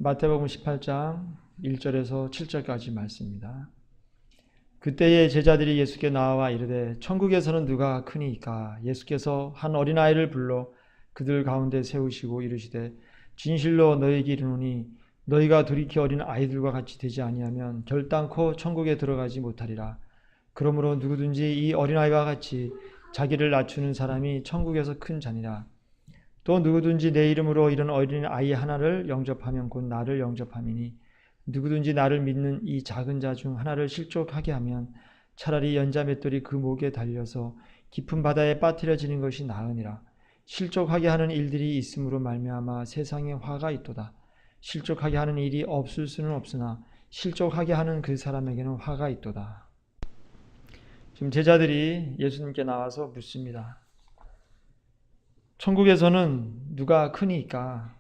마태복음 18장 1절에서 7절까지 말씀입니다. 그때에 제자들이 예수께 나와 이르되 천국에서는 누가 크니이까? 예수께서 한 어린아이를 불러 그들 가운데 세우시고 이르시되 진실로 너희에게 이르노니 너희가 돌이켜 어린 아이들과 같이 되지 아니하면 결단코 천국에 들어가지 못하리라. 그러므로 누구든지 이 어린아이와 같이 자기를 낮추는 사람이 천국에서 큰 자니라. 또 누구든지 내 이름으로 이런 어린 아이 하나를 영접하면 곧 나를 영접함이니 누구든지 나를 믿는 이 작은 자 중 하나를 실족하게 하면 차라리 연자 맷돌이 그 목에 달려서 깊은 바다에 빠뜨려지는 것이 나으니라. 실족하게 하는 일들이 있음으로 말미암아 세상에 화가 있도다. 실족하게 하는 일이 없을 수는 없으나 실족하게 하는 그 사람에게는 화가 있도다. 지금 제자들이 예수님께 나와서 묻습니다. 천국에서는 누가 크니까?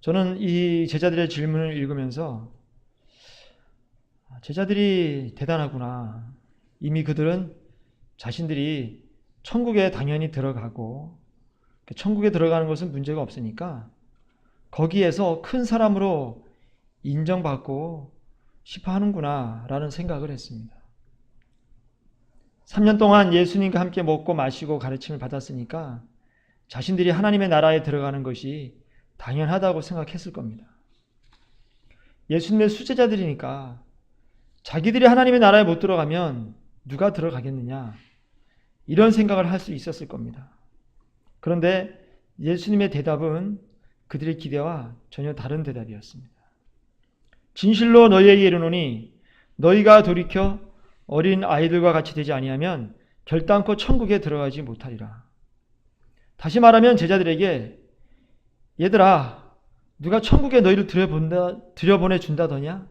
저는 이 제자들의 질문을 읽으면서 제자들이 대단하구나. 이미 그들은 자신들이 천국에 당연히 들어가고 천국에 들어가는 것은 문제가 없으니까 거기에서 큰 사람으로 인정받고 싶어 하는구나 라는 생각을 했습니다. 3년 동안 예수님과 함께 먹고 마시고 가르침을 받았으니까 자신들이 하나님의 나라에 들어가는 것이 당연하다고 생각했을 겁니다. 예수님의 수제자들이니까 자기들이 하나님의 나라에 못 들어가면 누가 들어가겠느냐 이런 생각을 할 수 있었을 겁니다. 그런데 예수님의 대답은 그들의 기대와 전혀 다른 대답이었습니다. 진실로 너희에게 이르노니 너희가 돌이켜 어린 아이들과 같이 되지 아니하면 결단코 천국에 들어가지 못하리라. 다시 말하면 제자들에게 얘들아 누가 천국에 너희를 들여보내 준다더냐?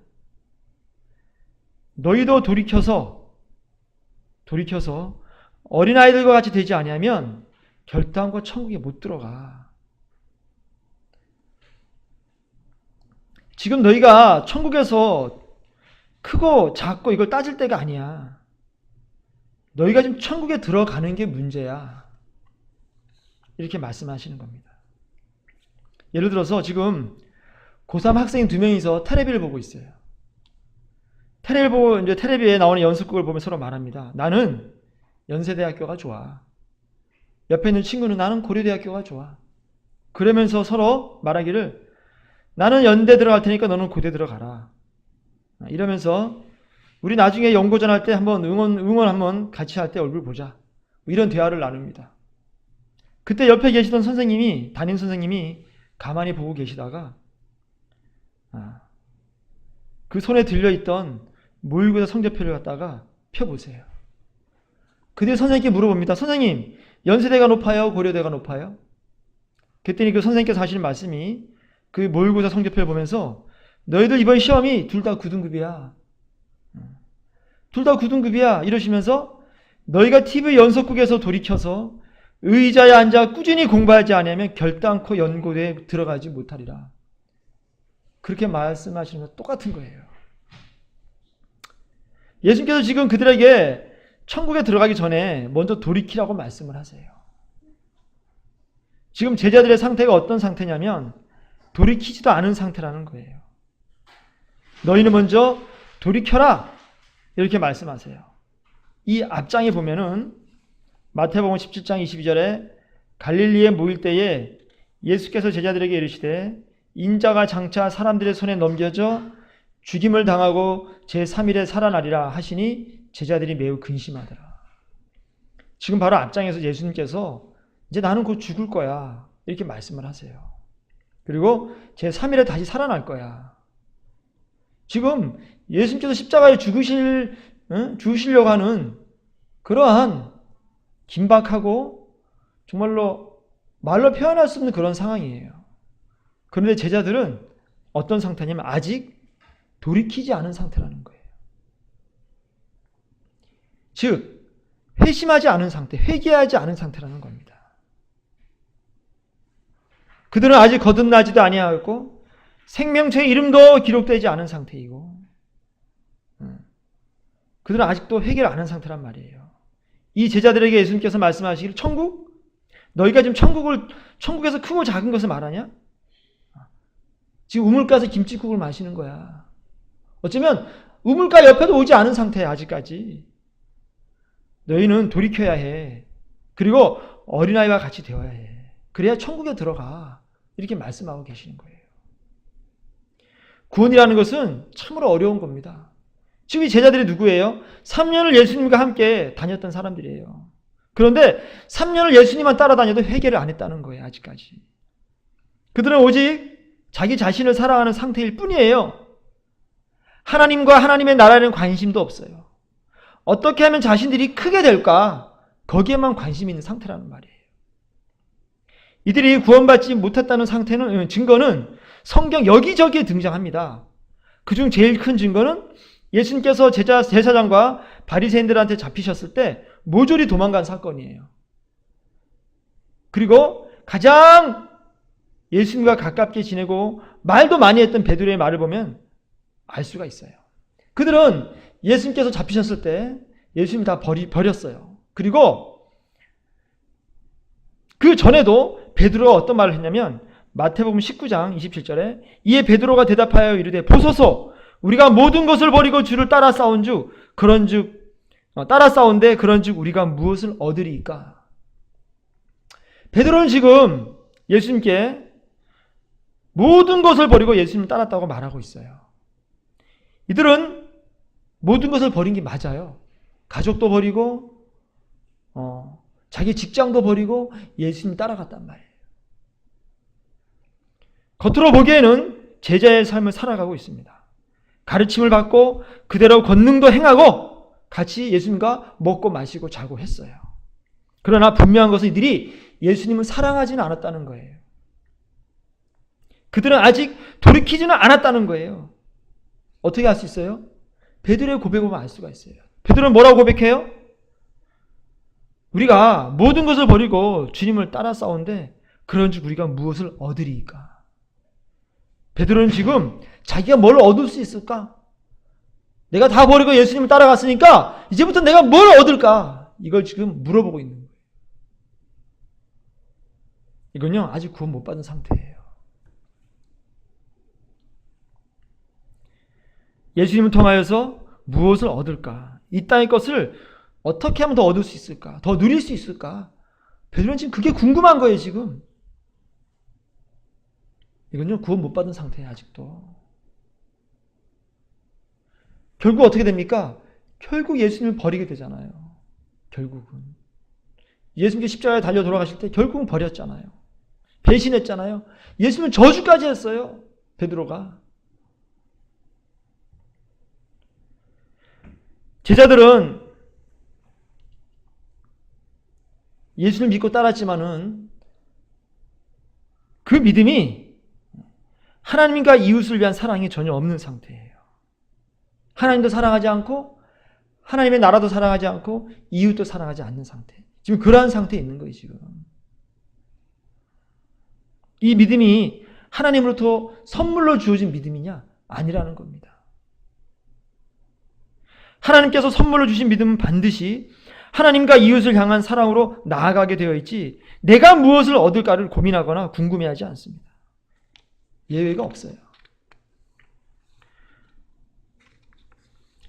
너희도 돌이켜서 어린 아이들과 같이 되지 아니하면 결단코 천국에 못 들어가. 지금 너희가 천국에서 크고 작고 이걸 따질 때가 아니야. 너희가 지금 천국에 들어가는 게 문제야. 이렇게 말씀하시는 겁니다. 예를 들어서 지금 고3 학생 2명이서 테레비를 보고 있어요. 테레비를 보고 이제 테레비에 나오는 연습극을 보면 서로 말합니다. 나는 연세대학교가 좋아. 옆에 있는 친구는 나는 고려대학교가 좋아. 그러면서 서로 말하기를 나는 연대 들어갈 테니까 너는 고대 들어가라. 이러면서 우리 나중에 연고전 할 때 한번 응원 한번 같이 할 때 얼굴 보자. 이런 대화를 나눕니다. 그때 옆에 계시던 선생님이, 담임 선생님이 가만히 보고 계시다가 그 손에 들려있던 모의고사 성적표를 갖다가 펴보세요. 그때 선생님께 물어봅니다. 선생님, 연세대가 높아요? 고려대가 높아요? 그랬더니 그 선생님께서 하시는 말씀이 그 모의고사 성적표를 보면서 너희들 이번 시험이 둘 다 9등급이야. 둘 다 9등급이야. 이러시면서 너희가 TV 연속극에서 돌이켜서 의자에 앉아 꾸준히 공부하지 않으면 결단코 연고대에 들어가지 못하리라. 그렇게 말씀하시는 것 똑같은 거예요. 예수님께서 지금 그들에게 천국에 들어가기 전에 먼저 돌이키라고 말씀을 하세요. 지금 제자들의 상태가 어떤 상태냐면 돌이키지도 않은 상태라는 거예요. 너희는 먼저 돌이켜라 이렇게 말씀하세요. 이 앞장에 보면은 마태복음 17장 22절에 갈릴리에 모일 때에 예수께서 제자들에게 이르시되 인자가 장차 사람들의 손에 넘겨져 죽임을 당하고 제3일에 살아나리라 하시니 제자들이 매우 근심하더라. 지금 바로 앞장에서 예수님께서 이제 나는 곧 죽을 거야 이렇게 말씀을 하세요. 그리고 제3일에 다시 살아날 거야. 지금 예수님께서 십자가에 죽으시려고 하는 그러한 긴박하고 정말로 말로 표현할 수 없는 그런 상황이에요. 그런데 제자들은 어떤 상태냐면 아직 돌이키지 않은 상태라는 거예요. 즉 회심하지 않은 상태, 회개하지 않은 상태라는 겁니다. 그들은 아직 거듭나지도 아니하고 생명체의 이름도 기록되지 않은 상태이고 그들은 아직도 회개를 안 한 상태란 말이에요. 이 제자들에게 예수님께서 말씀하시기를 천국? 너희가 지금 천국에서 크고 작은 것을 말하냐? 지금 우물가에서 김칫국을 마시는 거야. 어쩌면 우물가 옆에도 오지 않은 상태야, 아직까지. 너희는 돌이켜야 해. 그리고 어린아이와 같이 되어야 해. 그래야 천국에 들어가. 이렇게 말씀하고 계시는 거예요. 구원이라는 것은 참으로 어려운 겁니다. 지금 이 제자들이 누구예요? 3년을 예수님과 함께 다녔던 사람들이에요. 그런데 3년을 예수님만 따라다녀도 회개를 안 했다는 거예요, 아직까지. 그들은 오직 자기 자신을 사랑하는 상태일 뿐이에요. 하나님과 하나님의 나라에는 관심도 없어요. 어떻게 하면 자신들이 크게 될까? 거기에만 관심이 있는 상태라는 말이에요. 이들이 구원받지 못했다는 증거는 성경 여기저기에 등장합니다. 그중 제일 큰 증거는 예수님께서 제사장과 바리새인들한테 잡히셨을 때 모조리 도망간 사건이에요. 그리고 가장 예수님과 가깝게 지내고 말도 많이 했던 베드로의 말을 보면 알 수가 있어요. 그들은 예수님께서 잡히셨을 때 예수님 다 버렸어요. 그리고 그 전에도 베드로가 어떤 말을 했냐면 마태복음 19장 27절에 이에 베드로가 대답하여 이르되 보소서 우리가 모든 것을 버리고 주를 따라 싸운데 그런즉 우리가 무엇을 얻으리이까? 베드로는 지금 예수님께 모든 것을 버리고 예수님을 따랐다고 말하고 있어요. 이들은 모든 것을 버린 게 맞아요. 가족도 버리고 자기 직장도 버리고 예수님 따라갔단 말이에요. 겉으로 보기에는 제자의 삶을 살아가고 있습니다. 가르침을 받고 그대로 권능도 행하고 같이 예수님과 먹고 마시고 자고 했어요. 그러나 분명한 것은 이들이 예수님을 사랑하지는 않았다는 거예요. 그들은 아직 돌이키지는 않았다는 거예요. 어떻게 알 수 있어요? 베드로의 고백을 보면 알 수가 있어요. 베드로는 뭐라고 고백해요? 우리가 모든 것을 버리고 주님을 따라 싸운데 그런즉 우리가 무엇을 얻으리이까? 베드로는 지금 자기가 뭘 얻을 수 있을까? 내가 다 버리고 예수님을 따라갔으니까 이제부터 내가 뭘 얻을까? 이걸 지금 물어보고 있는 거예요. 이건요, 아직 구원 못 받은 상태예요. 예수님을 통하여서 무엇을 얻을까? 이 땅의 것을 어떻게 하면 더 얻을 수 있을까? 더 누릴 수 있을까? 베드로는 지금 그게 궁금한 거예요, 지금. 이건요, 구원 못 받은 상태예요, 아직도. 결국 어떻게 됩니까? 결국 예수님을 버리게 되잖아요. 결국은. 예수님께 십자가에 달려 돌아가실 때 결국은 버렸잖아요. 배신했잖아요. 예수님은 저주까지 했어요, 베드로가. 제자들은 예수를 믿고 따랐지만은 그 믿음이 하나님과 이웃을 위한 사랑이 전혀 없는 상태예요. 하나님도 사랑하지 않고 하나님의 나라도 사랑하지 않고 이웃도 사랑하지 않는 상태. 지금 그러한 상태에 있는 거예요, 지금. 이 믿음이 하나님으로부터 선물로 주어진 믿음이냐? 아니라는 겁니다. 하나님께서 선물로 주신 믿음은 반드시 하나님과 이웃을 향한 사랑으로 나아가게 되어 있지 내가 무엇을 얻을까를 고민하거나 궁금해하지 않습니다. 예외가 없어요.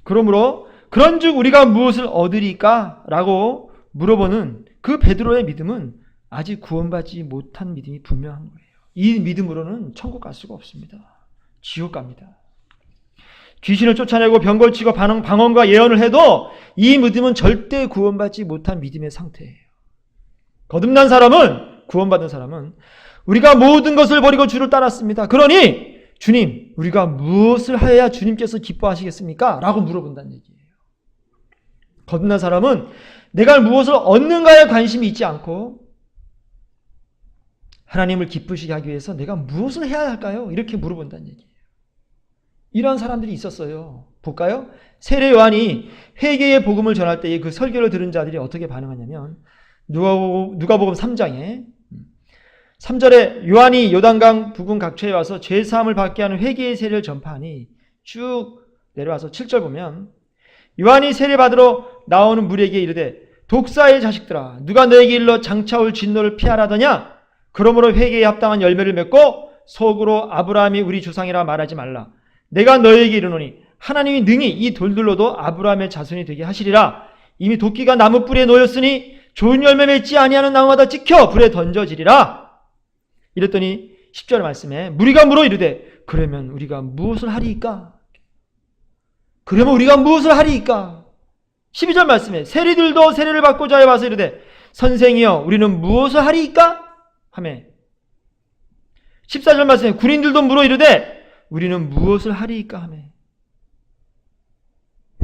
그러므로 그런즉 우리가 무엇을 얻으리까? 라고 물어보는 그 베드로의 믿음은 아직 구원받지 못한 믿음이 분명한 거예요. 이 믿음으로는 천국 갈 수가 없습니다. 지옥 갑니다. 귀신을 쫓아내고 병 고치고 방언과 예언을 해도 이 믿음은 절대 구원받지 못한 믿음의 상태예요. 거듭난 사람은, 구원받은 사람은 우리가 모든 것을 버리고 주를 따랐습니다. 그러니 주님, 우리가 무엇을 하여야 주님께서 기뻐하시겠습니까? 라고 물어본다는 얘기예요. 거듭난 사람은 내가 무엇을 얻는가에 관심이 있지 않고 하나님을 기쁘시게 하기 위해서 내가 무엇을 해야 할까요? 이렇게 물어본다는 얘기예요. 이런 사람들이 있었어요. 볼까요? 세례 요한이 회개의 복음을 전할 때에 그 설교를 들은 자들이 어떻게 반응하냐면 누가복음 3장에 3절에 요한이 요단강 부근 각처에 와서 죄사함을 받게 하는 회개의 세례를 전파하니 쭉 내려와서 7절 보면 요한이 세례받으러 나오는 무리에게 이르되 독사의 자식들아 누가 너에게 일러 장차올 진노를 피하라더냐? 그러므로 회개에 합당한 열매를 맺고 속으로 아브라함이 우리 조상이라 말하지 말라. 내가 너에게 이르노니 하나님이 능히 이 돌들로도 아브라함의 자손이 되게 하시리라. 이미 도끼가 나무 뿌리에 놓였으니 좋은 열매 맺지 아니하는 나무마다 찍혀 불에 던져지리라. 이랬더니 10절 말씀에 무리가 물어 이르되 그러면 우리가 무엇을 하리이까? 그러면 우리가 무엇을 하리이까? 12절 말씀에 세리들도 세례를 받고자 해와서 이르되 선생이여 우리는 무엇을 하리이까? 하며 14절 말씀에 군인들도 물어 이르되 우리는 무엇을 하리이까? 하며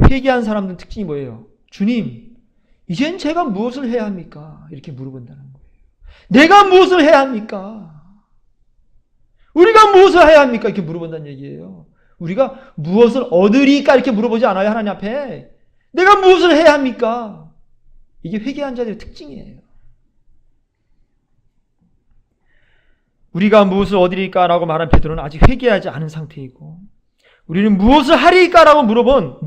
회개한 사람들 특징이 뭐예요? 주님, 이젠 제가 무엇을 해야 합니까? 이렇게 물어본다는 거예요. 내가 무엇을 해야 합니까? 우리가 무엇을 해야 합니까? 이렇게 물어본다는 얘기예요. 우리가 무엇을 얻으리까? 이렇게 물어보지 않아요, 하나님 앞에. 내가 무엇을 해야 합니까? 이게 회개한 자들의 특징이에요. 우리가 무엇을 얻으리까? 라고 말한 베드로는 아직 회개하지 않은 상태이고 우리는 무엇을 하리까? 라고 물어본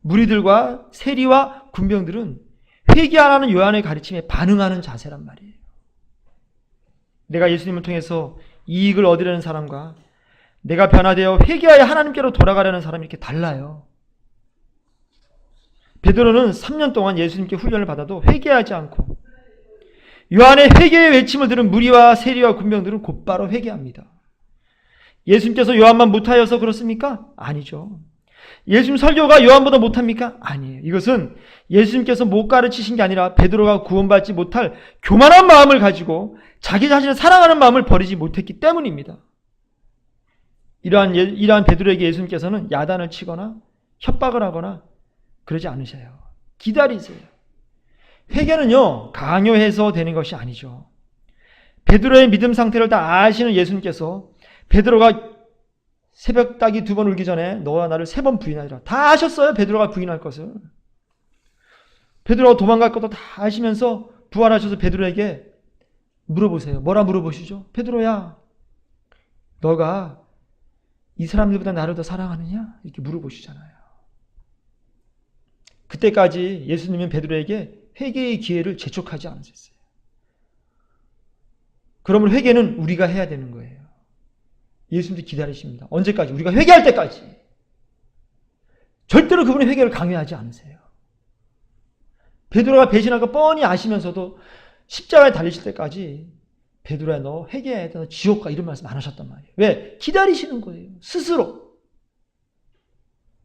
무리들과 세리와 군병들은 회개하라는 요한의 가르침에 반응하는 자세란 말이에요. 내가 예수님을 통해서 이익을 얻으려는 사람과 내가 변화되어 회개하여 하나님께로 돌아가려는 사람이 이렇게 달라요. 베드로는 3년 동안 예수님께 훈련을 받아도 회개하지 않고 요한의 회개의 외침을 들은 무리와 세리와 군병들은 곧바로 회개합니다. 예수님께서 요한만 못하여서 그렇습니까? 아니죠. 예수님 설교가 요한보다 못합니까? 아니에요. 이것은 예수님께서 못 가르치신 게 아니라 베드로가 구원받지 못할 교만한 마음을 가지고 자기 자신을 사랑하는 마음을 버리지 못했기 때문입니다. 이러한 베드로에게 예수님께서는 야단을 치거나 협박을 하거나 그러지 않으셔요. 기다리세요. 회개는요, 강요해서 되는 것이 아니죠. 베드로의 믿음 상태를 다 아시는 예수님께서 베드로가 새벽 닭이 2번 울기 전에 너와 나를 3번 부인하리라. 다 아셨어요, 베드로가 부인할 것을. 베드로가 도망갈 것도 다 아시면서 부활하셔서 베드로에게 물어보세요. 뭐라 물어보시죠? 베드로야, 너가 이 사람들보다 나를 더 사랑하느냐? 이렇게 물어보시잖아요. 그때까지 예수님은 베드로에게 회개의 기회를 재촉하지 않으셨어요. 그러면 회개는 우리가 해야 되는 거예요. 예수님도 기다리십니다. 언제까지? 우리가 회개할 때까지. 절대로 그분의 회개를 강요하지 않으세요. 베드로가 배신할 거 뻔히 아시면서도 십자가에 달리실 때까지 베드로야 너 회개해야 돼. 너 지옥 가. 이런 말씀 안 하셨단 말이에요. 왜? 기다리시는 거예요. 스스로.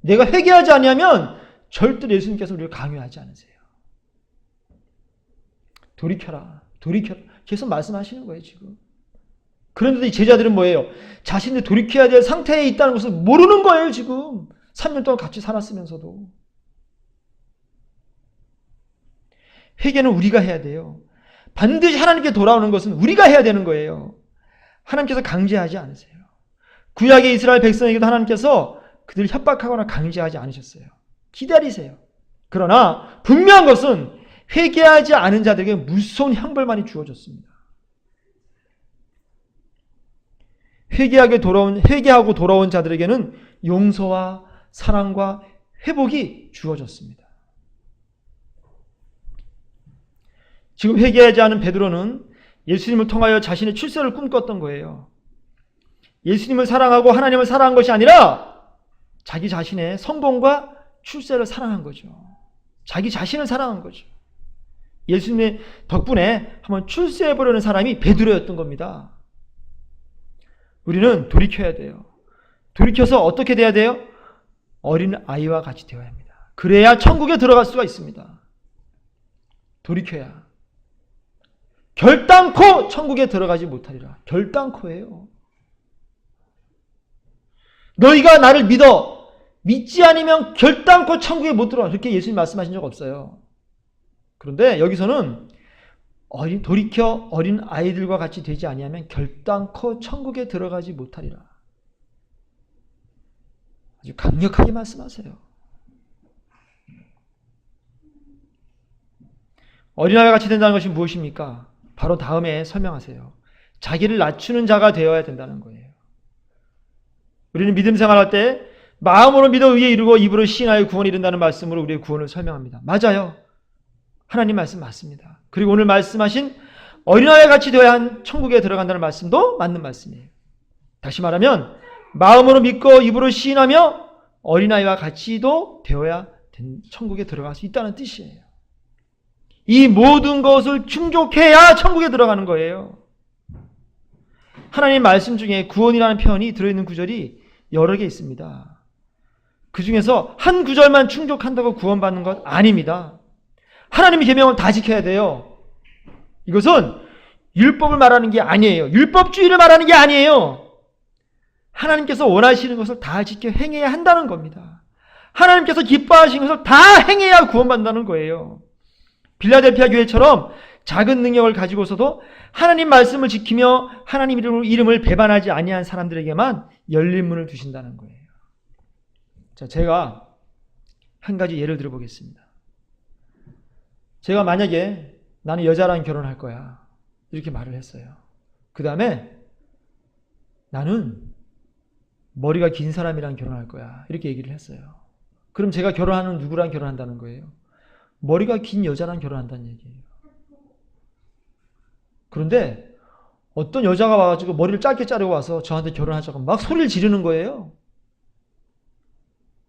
내가 회개하지 않으면 절대로 예수님께서 우리를 강요하지 않으세요. 돌이켜라. 돌이켜라. 계속 말씀하시는 거예요, 지금. 그런데도 이 제자들은 뭐예요? 자신들 돌이켜야 될 상태에 있다는 것을 모르는 거예요, 지금. 3년 동안 같이 살았으면서도. 회개는 우리가 해야 돼요. 반드시 하나님께 돌아오는 것은 우리가 해야 되는 거예요. 하나님께서 강제하지 않으세요. 구약의 이스라엘 백성에게도 하나님께서 그들을 협박하거나 강제하지 않으셨어요. 기다리세요. 그러나 분명한 것은 회개하지 않은 자들에게 무서운 형벌만이 주어졌습니다. 회개하고 돌아온 자들에게는 용서와 사랑과 회복이 주어졌습니다. 지금 회개하지 않은 베드로는 예수님을 통하여 자신의 출세를 꿈꿨던 거예요. 예수님을 사랑하고 하나님을 사랑한 것이 아니라 자기 자신의 성공과 출세를 사랑한 거죠. 자기 자신을 사랑한 거죠. 예수님의 덕분에 한번 출세해보려는 사람이 베드로였던 겁니다. 우리는 돌이켜야 돼요. 돌이켜서 어떻게 돼야 돼요? 어린 아이와 같이 되어야 합니다. 그래야 천국에 들어갈 수가 있습니다. 돌이켜야. 결단코 천국에 들어가지 못하리라. 결단코예요. 너희가 나를 믿지 않으면 결단코 천국에 못 들어가. 그렇게 예수님 말씀하신 적 없어요. 그런데 여기서는 돌이켜 어린 아이들과 같이 되지 아니하면 결단코 천국에 들어가지 못하리라. 아주 강력하게 말씀하세요. 어린아이와 같이 된다는 것이 무엇입니까? 바로 다음에 설명하세요. 자기를 낮추는 자가 되어야 된다는 거예요. 우리는 믿음 생활할 때 마음으로 믿어 의에 이르고 입으로 시인하여 구원에 이른다는 말씀으로 우리의 구원을 설명합니다. 맞아요. 하나님 말씀 맞습니다. 그리고 오늘 말씀하신 어린아이와 같이 되어야 한 천국에 들어간다는 말씀도 맞는 말씀이에요. 다시 말하면 마음으로 믿고 입으로 시인하며 어린아이와 같이도 되어야 천국에 들어갈 수 있다는 뜻이에요. 이 모든 것을 충족해야 천국에 들어가는 거예요. 하나님 말씀 중에 구원이라는 표현이 들어있는 구절이 여러 개 있습니다. 그 중에서 한 구절만 충족한다고 구원받는 것 아닙니다. 하나님의 계명을 다 지켜야 돼요. 이것은 율법을 말하는 게 아니에요. 율법주의를 말하는 게 아니에요. 하나님께서 원하시는 것을 다 지켜 행해야 한다는 겁니다. 하나님께서 기뻐하시는 것을 다 행해야 구원받는다는 거예요. 빌라델피아 교회처럼 작은 능력을 가지고서도 하나님 말씀을 지키며 하나님 이름을 배반하지 아니한 사람들에게만 열린 문을 두신다는 거예요. 자, 제가 한 가지 예를 들어보겠습니다. 제가 만약에 나는 여자랑 결혼할 거야 이렇게 말을 했어요. 그 다음에 나는 머리가 긴 사람이랑 결혼할 거야 이렇게 얘기를 했어요. 그럼 제가 결혼하는 누구랑 결혼한다는 거예요? 머리가 긴 여자랑 결혼한다는 얘기예요. 그런데 어떤 여자가 와가지고 머리를 짧게 자르고 와서 저한테 결혼하자고 막 소리를 지르는 거예요.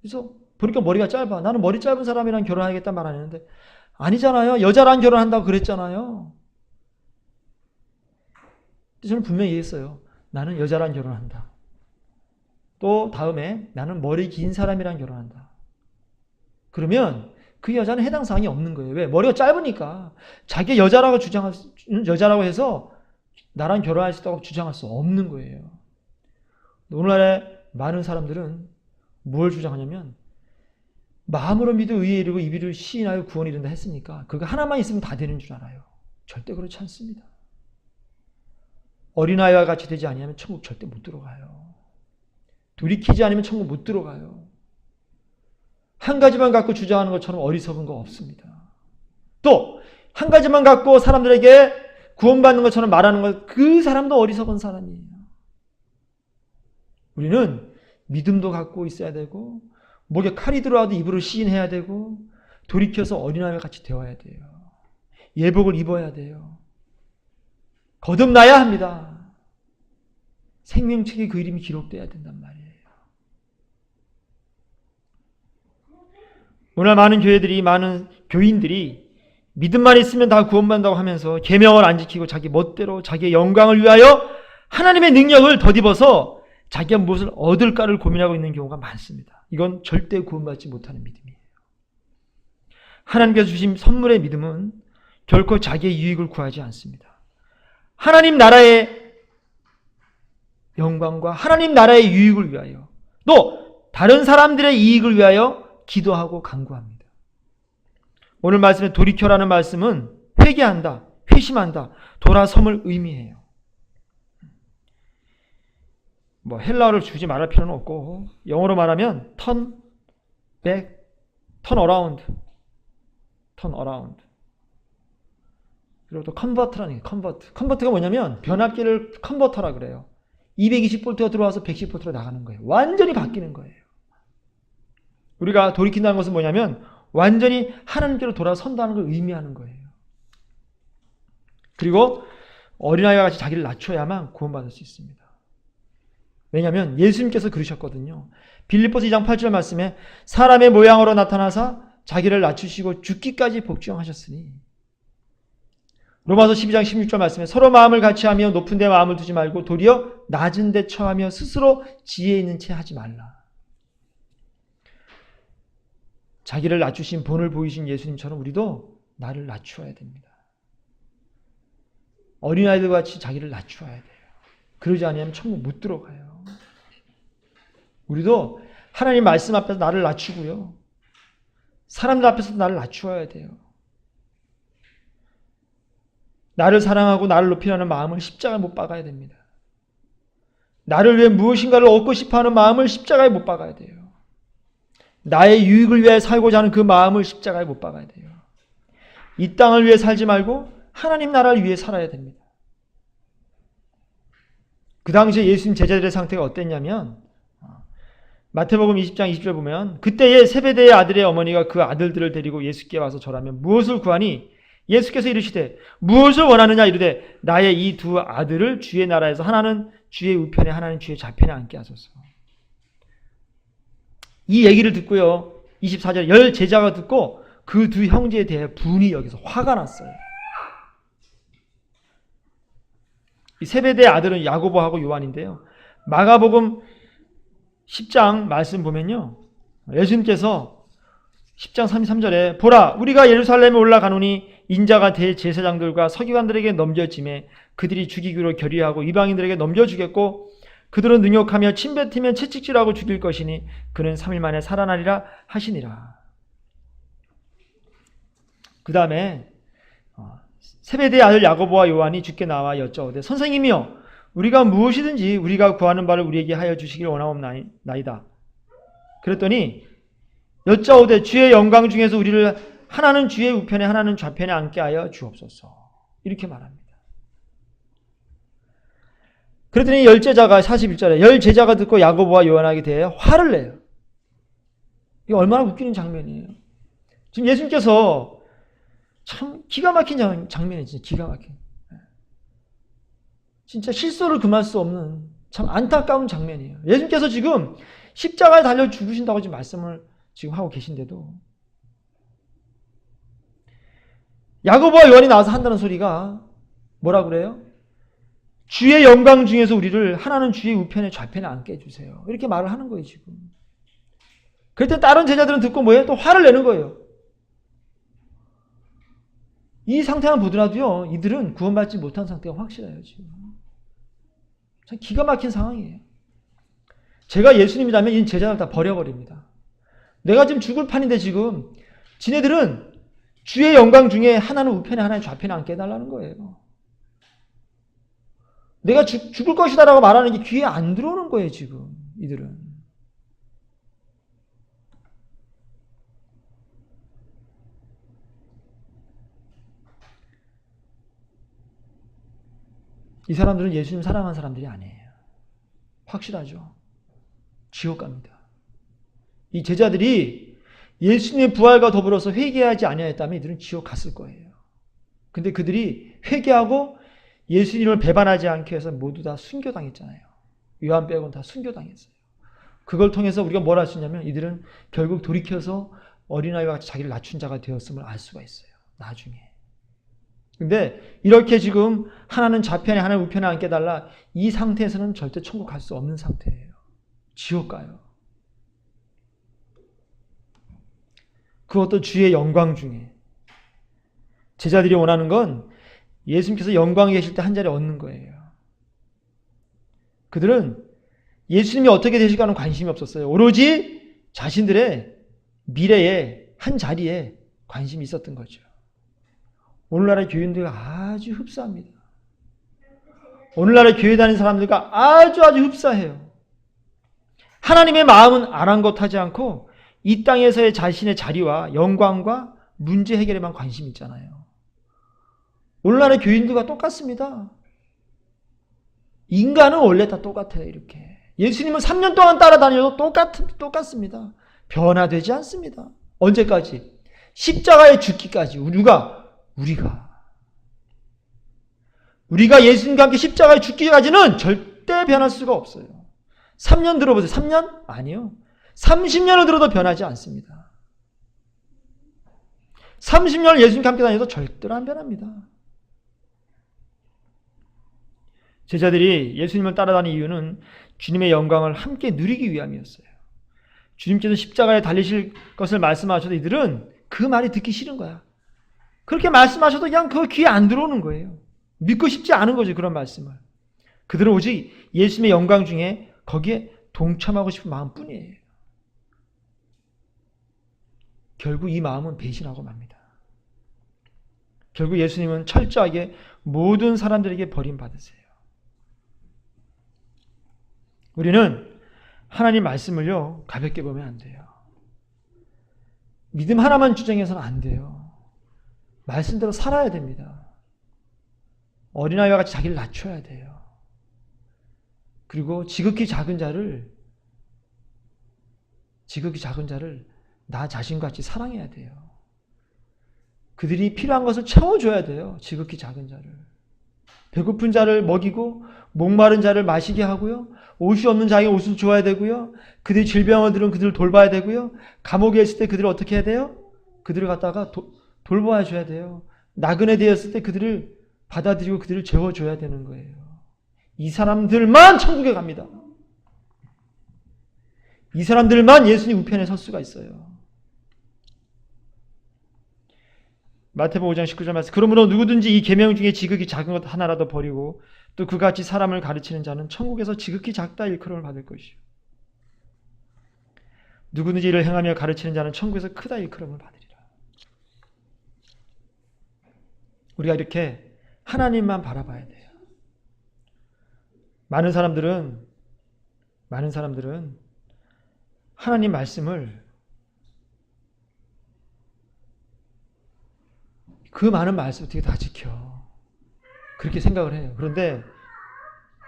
그래서 보니까 머리가 짧아. 나는 머리 짧은 사람이랑 결혼하겠다는 말 안 했는데 아니잖아요. 여자랑 결혼한다고 그랬잖아요. 저는 분명히 얘기했어요. 나는 여자랑 결혼한다. 또 다음에 나는 머리 긴 사람이랑 결혼한다. 그러면 그 여자는 해당 사항이 없는 거예요. 왜? 머리가 짧으니까. 자기 여자라고 여자라고 해서 나랑 결혼할 수 있다고 주장할 수 없는 거예요. 오늘날의 많은 사람들은 뭘 주장하냐면 마음으로 믿어 의에 이르고 입으로 시인하여 구원이 이른다 했으니까 그거 하나만 있으면 다 되는 줄 알아요. 절대 그렇지 않습니다. 어린아이와 같이 되지 아니하면 천국 절대 못 들어가요. 돌이키지 않으면 천국 못 들어가요. 한 가지만 갖고 주장하는 것처럼 어리석은 거 없습니다. 또 한 가지만 갖고 사람들에게 구원받는 것처럼 말하는 것, 그 사람도 어리석은 사람이에요. 우리는 믿음도 갖고 있어야 되고 목에 칼이 들어와도 입으로 시인해야 되고 돌이켜서 어린아이와 같이 되어야 돼요. 예복을 입어야 돼요. 거듭나야 합니다. 생명책에 그 이름이 기록돼야 된단 말이에요. 오늘 많은 교회들이, 많은 교인들이 믿음만 있으면 다 구원받는다고 하면서 계명을 안 지키고 자기 멋대로 자기의 영광을 위하여 하나님의 능력을 덧입어서 자기가 무엇을 얻을까를 고민하고 있는 경우가 많습니다. 이건 절대 구원받지 못하는 믿음이에요. 하나님께서 주신 선물의 믿음은 결코 자기의 유익을 구하지 않습니다. 하나님 나라의 영광과 하나님 나라의 유익을 위하여 또 다른 사람들의 이익을 위하여 기도하고 간구합니다. 오늘 말씀에 돌이켜라는 말씀은 회개한다, 회심한다, 돌아섬을 의미해요. 뭐 헬라어를 주지 말할 필요는 없고 영어로 말하면 turn back, turn around. 그리고 또 convert라는 게 convert가 뭐냐면 변압기를 컨버터라 그래요. 220V가 들어와서 110V로 나가는 거예요. 완전히 바뀌는 거예요. 우리가 돌이킨다는 것은 뭐냐면 완전히 하나님께로 돌아선다는 걸 의미하는 거예요. 그리고 어린아이와 같이 자기를 낮춰야만 구원받을 수 있습니다. 왜냐하면 예수님께서 그러셨거든요. 빌립보서 2장 8절 말씀에 사람의 모양으로 나타나사 자기를 낮추시고 죽기까지 복종하셨으니 로마서 12장 16절 말씀에 서로 마음을 같이하며 높은 데 마음을 두지 말고 도리어 낮은 데 처하며 스스로 지혜 있는 채 하지 말라. 자기를 낮추신 본을 보이신 예수님처럼 우리도 나를 낮추어야 됩니다. 어린아이들 같이 자기를 낮추어야 돼요. 그러지 않으면 천국 못 들어가요. 우리도 하나님 말씀 앞에서 나를 낮추고요. 사람들 앞에서 나를 낮추어야 돼요. 나를 사랑하고 나를 높이라는 마음을 십자가에 못 박아야 됩니다. 나를 위해 무엇인가를 얻고 싶어하는 마음을 십자가에 못 박아야 돼요. 나의 유익을 위해 살고자 하는 그 마음을 십자가에 못 박아야 돼요. 이 땅을 위해 살지 말고 하나님 나라를 위해 살아야 됩니다. 그 당시에 예수님 제자들의 상태가 어땠냐면 마태복음 20장 20절 보면 그때에 세베대의 아들의 어머니가 그 아들들을 데리고 예수께 와서 절하며 무엇을 구하니 예수께서 이르시되 무엇을 원하느냐 이르되 나의 이 두 아들을 주의 나라에서 하나는 주의 우편에 하나는 주의 좌편에 앉게 하소서. 이 얘기를 듣고요. 24절에 열 제자가 듣고 그 두 형제에 대해 분이 여기서 화가 났어요. 이 세베대의 아들은 야고보하고 요한인데요. 마가복음 10장 말씀 보면요. 예수님께서 10장 33절에 보라 우리가 예루살렘에 올라가노니 인자가 대제사장들과 서기관들에게 넘겨짐에 그들이 죽이기로 결의하고 이방인들에게 넘겨주겠고 그들은 능욕하며 침뱉으면 채찍질하고 죽일 것이니 그는 3일 만에 살아나리라 하시니라. 그 다음에 세베대의 아들 야고보와 요한이 주께 나와 여쭤오되 선생님이여 우리가 무엇이든지 우리가 구하는 바를 우리에게 하여 주시길 원하옵나이다. 그랬더니 여짜오되 주의 영광 중에서 우리를 하나는 주의 우편에 하나는 좌편에 앉게 하여 주옵소서. 이렇게 말합니다. 그랬더니 열 제자가 41절에 열 제자가 듣고 야고보와 요한에게 대해 화를 내요. 이거 얼마나 웃기는 장면이에요. 지금 예수님께서 참 기가 막힌 장면이에요. 진짜 기가 막힌. 진짜 실소를 금할 수 없는 참 안타까운 장면이에요. 예수님께서 지금 십자가에 달려 죽으신다고 지금 말씀을 지금 하고 계신데도 야고보와 요한이 나와서 한다는 소리가 뭐라 그래요? 주의 영광 중에서 우리를 하나는 주의 우편에 좌편에 앉게 해주세요. 이렇게 말을 하는 거예요 지금. 그럴 때 다른 제자들은 듣고 뭐예요? 또 화를 내는 거예요. 이 상태만 보더라도요 이들은 구원받지 못한 상태가 확실해요 지금. 참 기가 막힌 상황이에요. 제가 예수님이라면 이 제자들 다 버려버립니다. 내가 지금 죽을 판인데 지금 지네들은 주의 영광 중에 하나는 우편에 하나는 좌편에 앉게 해달라는 거예요. 내가 죽을 것이다 라고 말하는 게 귀에 안 들어오는 거예요 지금 이들은. 이 사람들은 예수님 사랑하는 사람들이 아니에요. 확실하죠. 지옥 갑니다. 이 제자들이 예수님의 부활과 더불어서 회개하지 아니하였다면 이들은 지옥 갔을 거예요. 근데 그들이 회개하고 예수님을 배반하지 않게 해서 모두 다 순교당했잖아요. 요한 빼고는 다 순교당했어요. 그걸 통해서 우리가 뭘 알 수 있냐면 이들은 결국 돌이켜서 어린아이와 같이 자기를 낮춘 자가 되었음을 알 수가 있어요. 나중에. 근데 이렇게 지금 하나는 좌편에 하나는 우편에 앉게 달라 이 상태에서는 절대 천국 갈 수 없는 상태예요. 지옥 가요. 그것도 주의 영광 중에. 제자들이 원하는 건 예수님께서 영광에 계실 때 한 자리 얻는 거예요. 그들은 예수님이 어떻게 되실까는 관심이 없었어요. 오로지 자신들의 미래의 한 자리에 관심이 있었던 거죠. 오늘날의 교인들과 아주 흡사합니다. 오늘날의 교회 다니는 사람들과 아주 흡사해요. 하나님의 마음은 아랑곳하지 않고 이 땅에서의 자신의 자리와 영광과 문제 해결에만 관심이 있잖아요. 오늘날의 교인들과 똑같습니다. 인간은 원래 다 똑같아요. 이렇게 예수님은 3년 동안 따라다녀도 똑같습니다. 변화되지 않습니다. 언제까지? 십자가에 죽기까지. 우리가 예수님과 함께 십자가에 죽기까지는 절대 변할 수가 없어요. 3년 들어보세요. 3년? 아니요. 30년을 들어도 변하지 않습니다. 30년을 예수님과 함께 다녀도 절대로 안 변합니다. 제자들이 예수님을 따라다니는 이유는 주님의 영광을 함께 누리기 위함이었어요. 주님께서 십자가에 달리실 것을 말씀하셔도 이들은 그 말이 듣기 싫은 거야. 그렇게 말씀하셔도 그냥 그 귀에 안 들어오는 거예요. 믿고 싶지 않은 거죠. 그런 말씀을. 그들은 오직 예수님의 영광 중에 거기에 동참하고 싶은 마음뿐이에요. 결국 이 마음은 배신하고 맙니다. 결국 예수님은 철저하게 모든 사람들에게 버림받으세요. 우리는 하나님 말씀을요 가볍게 보면 안 돼요. 믿음 하나만 주장해서는 안 돼요. 말씀대로 살아야 됩니다. 어린아이와 같이 자기를 낮춰야 돼요. 그리고 지극히 작은 자를 나 자신과 같이 사랑해야 돼요. 그들이 필요한 것을 채워줘야 돼요. 지극히 작은 자를. 배고픈 자를 먹이고 목마른 자를 마시게 하고요. 옷이 없는 자에게 옷을 줘야 되고요. 그들이 질병을 들은 그들을 돌봐야 되고요. 감옥에 있을 때 그들을 어떻게 해야 돼요? 그들을 갖다가 돌봐야 줘야 돼요. 나그네 되었을 때 그들을 받아들이고 그들을 재워줘야 되는 거예요. 이 사람들만 천국에 갑니다. 이 사람들만 예수님 우편에 설 수가 있어요. 마태복음 5장 19절 말씀. 그러므로 누구든지 이 계명 중에 지극히 작은 것 하나라도 버리고 또 그같이 사람을 가르치는 자는 천국에서 지극히 작다 일컬음을 받을 것이요. 누구든지 이를 행하며 가르치는 자는 천국에서 크다 일컬음을 받으리라. 우리가 이렇게 하나님만 바라봐야 돼요. 많은 사람들은 하나님 말씀을 그 많은 말씀 어떻게 다 지켜. 그렇게 생각을 해요. 그런데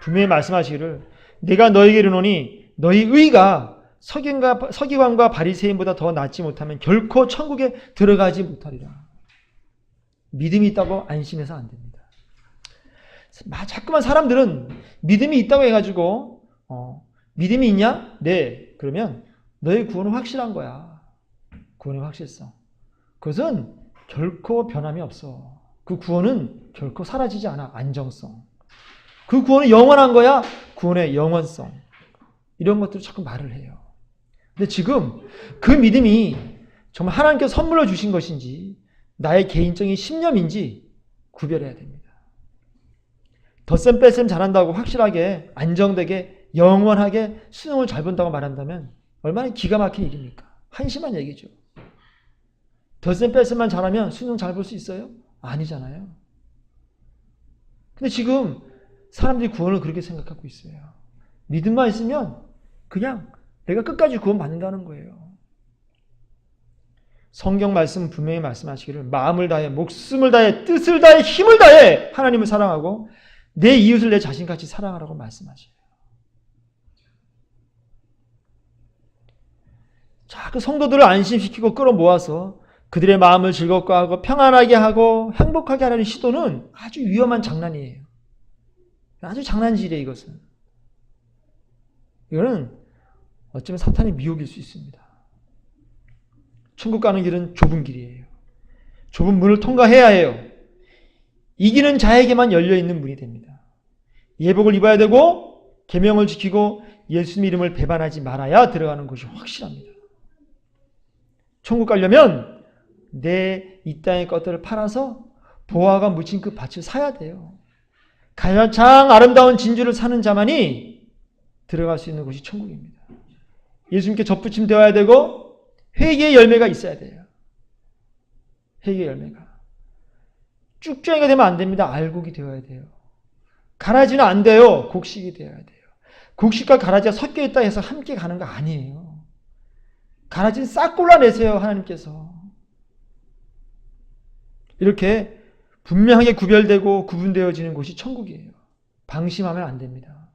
분명히 말씀하시기를 내가 너에게 이르노니 너희 의가 서기관과 바리새인보다 더 낫지 못하면 결코 천국에 들어가지 못하리라. 믿음이 있다고 안심해서 안 됩니다. 자꾸만 사람들은 믿음이 있다고 해가지고 믿음이 있냐? 네. 그러면 너의 구원은 확실한 거야. 구원의 확실성. 그것은 결코 변함이 없어. 그 구원은 결코 사라지지 않아. 안정성. 그 구원은 영원한 거야. 구원의 영원성. 이런 것들을 자꾸 말을 해요. 근데 지금 그 믿음이 정말 하나님께서 선물로 주신 것인지 나의 개인적인 신념인지 구별해야 됩니다. 덧셈 뺄셈 잘한다고 확실하게 안정되게 영원하게 수능을 잘 본다고 말한다면 얼마나 기가 막힌 일입니까? 한심한 얘기죠. 덧셈 뺄셈만 잘하면 수능 잘 볼 수 있어요? 아니잖아요. 근데 지금 사람들이 구원을 그렇게 생각하고 있어요. 믿음만 있으면 그냥 내가 끝까지 구원 받는다는 거예요. 성경 말씀 분명히 말씀하시기를 마음을 다해 목숨을 다해 뜻을 다해 힘을 다해 하나님을 사랑하고 내 이웃을 내 자신같이 사랑하라고 말씀하셔요. 자, 그 성도들을 안심시키고 끌어모아서 그들의 마음을 즐겁게 하고 평안하게 하고 행복하게 하려는 시도는 아주 위험한 장난이에요. 아주 장난질이에요, 이것은. 이거는 어쩌면 사탄의 미혹일 수 있습니다. 천국 가는 길은 좁은 길이에요. 좁은 문을 통과해야 해요. 이기는 자에게만 열려있는 문이 됩니다. 예복을 입어야 되고 계명을 지키고 예수님 이름을 배반하지 말아야 들어가는 것이 확실합니다. 천국 가려면 내 이 땅의 것들을 팔아서 보화가 묻힌 그 밭을 사야 돼요. 가장 아름다운 진주를 사는 자만이 들어갈 수 있는 곳이 천국입니다. 예수님께 접붙임 되어야 되고 회개의 열매가 있어야 돼요. 회개의 열매가. 쭉정이가 되면 안 됩니다. 알곡이 되어야 돼요. 가라지는 안 돼요. 곡식이 되어야 돼요. 곡식과 가라지가 섞여 있다 해서 함께 가는 거 아니에요. 가라지는 싹 골라내세요. 하나님께서. 이렇게 분명하게 구별되고 구분되어지는 곳이 천국이에요. 방심하면 안 됩니다.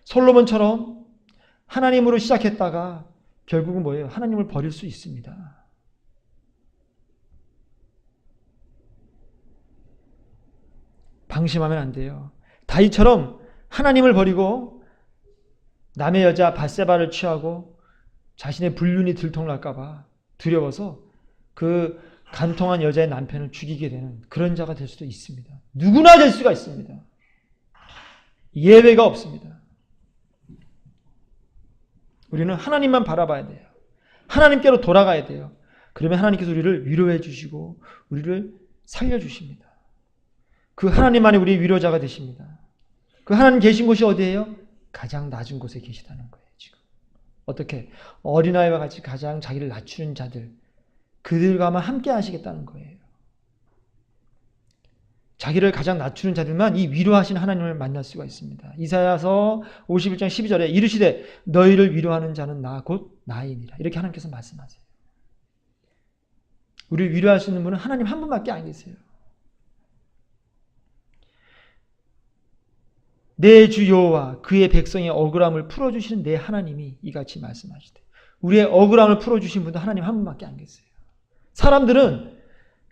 솔로몬처럼 하나님으로 시작했다가 결국은 뭐예요? 하나님을 버릴 수 있습니다. 방심하면 안 돼요. 다윗처럼 하나님을 버리고 남의 여자 밧세바를 취하고 자신의 불륜이 들통날까 봐 두려워서 그 간통한 여자의 남편을 죽이게 되는 그런 자가 될 수도 있습니다. 누구나 될 수가 있습니다. 예외가 없습니다. 우리는 하나님만 바라봐야 돼요. 하나님께로 돌아가야 돼요. 그러면 하나님께서 우리를 위로해 주시고 우리를 살려주십니다. 그 하나님 안에 우리의 위로자가 되십니다. 그 하나님 계신 곳이 어디예요? 가장 낮은 곳에 계시다는 거예요. 지금 어떻게? 어린아이와 같이 가장 자기를 낮추는 자들, 그들과만 함께 하시겠다는 거예요. 자기를 가장 낮추는 자들만 이 위로하신 하나님을 만날 수가 있습니다. 이사야서 51장 12절에 이르시되 너희를 위로하는 자는 나 곧 나이니라. 이렇게 하나님께서 말씀하세요. 우리를 위로할 수 있는 분은 하나님 한 분밖에 안 계세요. 내 주 여호와 그의 백성의 억울함을 풀어주시는 내 하나님이 이같이 말씀하시되 우리의 억울함을 풀어주신 분도 하나님 한 분밖에 안 계세요. 사람들은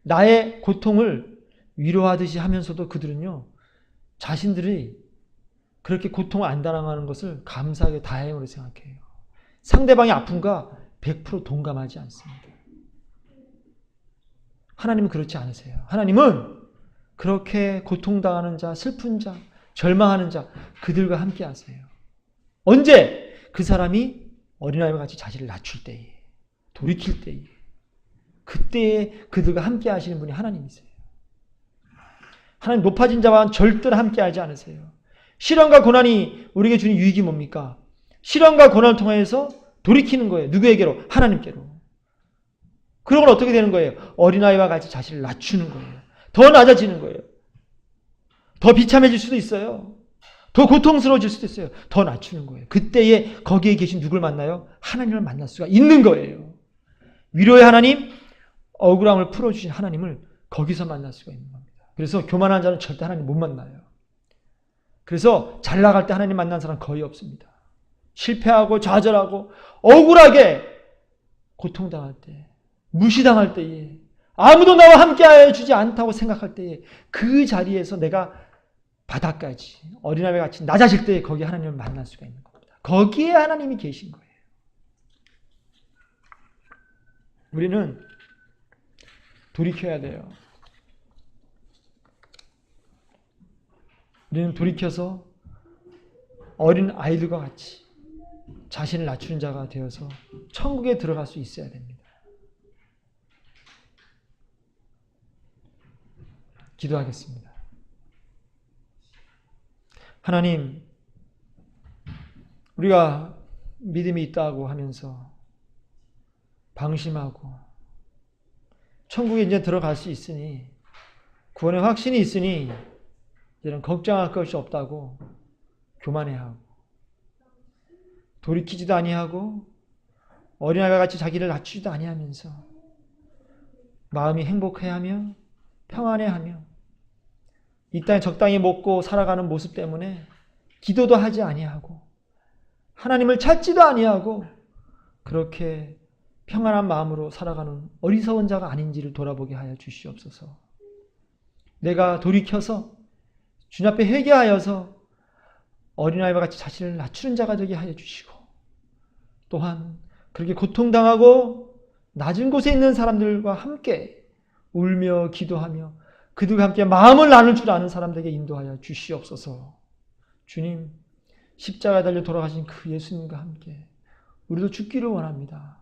나의 고통을 위로하듯이 하면서도 그들은요, 자신들이 그렇게 고통을 안 당하는 것을 감사하게 다행으로 생각해요. 상대방의 아픔과 100% 동감하지 않습니다. 하나님은 그렇지 않으세요. 하나님은 그렇게 고통당하는 자, 슬픈 자, 절망하는 자, 그들과 함께 하세요. 언제? 그 사람이 어린아이와 같이 자신을 낮출 때에, 돌이킬 때에, 그때에 그들과 함께 하시는 분이 하나님이세요. 하나님 높아진 자와 절대로 함께 하지 않으세요. 시련과 고난이 우리에게 주는 유익이 뭡니까? 시련과 고난을 통해서 돌이키는 거예요. 누구에게로? 하나님께로. 그러면 어떻게 되는 거예요? 어린아이와 같이 자신을 낮추는 거예요. 더 낮아지는 거예요. 더 비참해질 수도 있어요. 더 고통스러워질 수도 있어요. 더 낮추는 거예요. 그때에 거기에 계신 누굴 만나요? 하나님을 만날 수가 있는 거예요. 위로의 하나님, 억울함을 풀어주신 하나님을 거기서 만날 수가 있는 겁니다. 그래서 교만한 자는 절대 하나님 못 만나요. 그래서 잘 나갈 때 하나님 만난 사람 거의 없습니다. 실패하고 좌절하고 억울하게 고통당할 때, 무시당할 때에, 아무도 나와 함께하여 주지 않다고 생각할 때에 그 자리에서 내가 바닥까지 어린아이와 같이 낮아질 때에 거기에 하나님을 만날 수가 있는 겁니다. 거기에 하나님이 계신 거예요. 우리는 돌이켜야 돼요. 우리는 돌이켜서 어린 아이들과 같이 자신을 낮추는 자가 되어서 천국에 들어갈 수 있어야 됩니다. 기도하겠습니다. 하나님, 우리가 믿음이 있다고 하면서 방심하고 천국에 이제 들어갈 수 있으니, 구원의 확신이 있으니 이제는 걱정할 것이 없다고 교만해하고 돌이키지도 아니하고 어린아이와 같이 자기를 낮추지도 아니하면서 마음이 행복해하며 평안해하며 이 땅에 적당히 먹고 살아가는 모습 때문에 기도도 하지 아니하고 하나님을 찾지도 아니하고 그렇게 평안한 마음으로 살아가는 어리석은 자가 아닌지를 돌아보게 하여 주시옵소서. 내가 돌이켜서 주님 앞에 회개하여서 어린아이와 같이 자신을 낮추는 자가 되게 하여 주시고, 또한 그렇게 고통당하고 낮은 곳에 있는 사람들과 함께 울며 기도하며 그들과 함께 마음을 나눌 줄 아는 사람들에게 인도하여 주시옵소서. 주님, 십자가에 달려 돌아가신 그 예수님과 함께 우리도 죽기를 원합니다.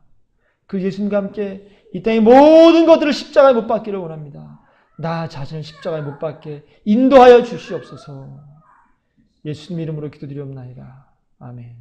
그 예수님과 함께 이 땅의 모든 것들을 십자가에 못 박기를 원합니다. 나 자신을 십자가에 못 박게 인도하여 주시옵소서. 예수님 이름으로 기도드리옵나이다. 아멘.